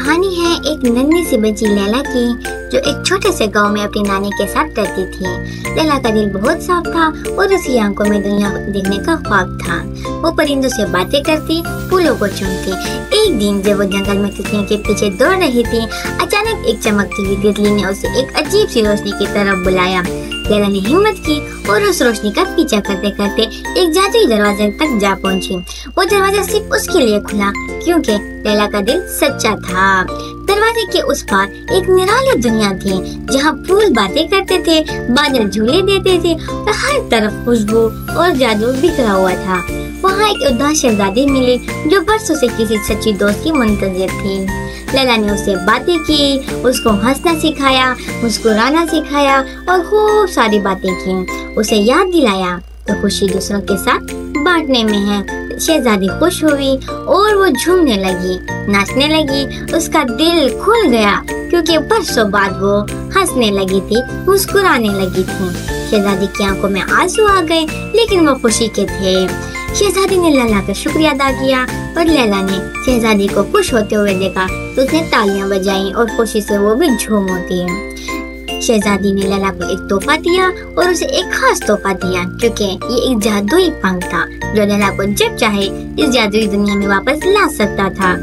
कहानी है एक नन्ही सी बच्ची लैला की, जो एक छोटे से गांव में अपनी नानी के साथ रहती थी। लैला का दिल बहुत साफ था और उसकी आंखों में दुनिया देखने का ख्वाब था। वो परिंदों से बातें करती, फूलों को चूमती। एक दिन जब वो जंगल में तितलियों के पीछे दौड़ रही थी, अचानक एक चमकती हुई तितली ने उसे एक अजीब सी रोशनी की तरफ बुलाया। लैला ने हिम्मत की और उस रोशनी का पीछा करते करते एक जादुई दरवाजे तक जा पहुंची। वो दरवाजा सिर्फ उसके लिए खुला क्योंकि लैला का दिल सच्चा था। दरवाजे के उस पार एक निराली दुनिया थी, जहाँ फूल बातें करते थे, बादल झूले देते थे और हर तरफ खुशबू और जादू बिखरा हुआ था। वहाँ एक उदास शहजादी मिली जो बरसों से किसी सच्ची दोस्त की मुंतज़िर थी। लैला ने उससे बातें की, उसको हंसना सिखाया, मुस्कुराना सिखाया और खूब सारी बातें की। उसे याद दिलाया तो खुशी दूसरों के साथ बांटने में है। शहजादी खुश हुई और वो झूमने लगी, नाचने लगी। उसका दिल खुल गया क्योंकि बरसों बाद वो हंसने लगी थी, मुस्कुराने लगी थी। शहजादी की आंखों में आंसू आ गए, लेकिन वो खुशी के थे। शहजादी ने लैला का शुक्रिया अदा किया और लैला ने शहजादी को खुश होते हुए देखा तो उसने तालियां बजाई और खुशी से वो भी झूम उठी। शहजादी ने लैला को एक तोहफा दिया और उसे एक खास तोहफा दिया क्योंकि ये एक जादुई पंख था जो लैला को जब चाहे इस जादुई दुनिया में वापस ला सकता था।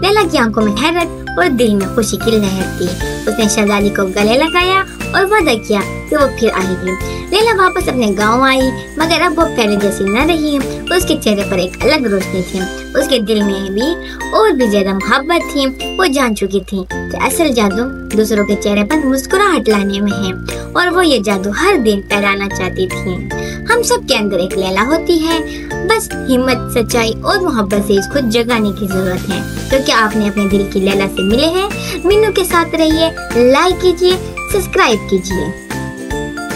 लैला की आंखों में हैरत और दिल में खुशी की लहर थी। उसने शहजादी को गले लगाया और वादा किया कि वो फिर आएगी। लैला वापस अपने गांव आई, मगर अब वो पहले जैसी न रही। उसके चेहरे पर एक अलग रोशनी थी, उसके दिल में भी और भी ज्यादा मोहब्बत थी। वो जान चुकी थी कि असल जादू दूसरों के चेहरे पर मुस्कुराहट लाने में है और वो ये जादू हर दिन फैलाना चाहती थी। हम सब के अंदर एक लैला होती है, बस हिम्मत, सच्चाई और मोहब्बत से इसको जगाने की जरूरत है। तो क्या आपने अपने दिल की लैला से मिले हैं? मीनू के साथ रहिए, लाइक कीजिए, सब्सक्राइब कीजिए।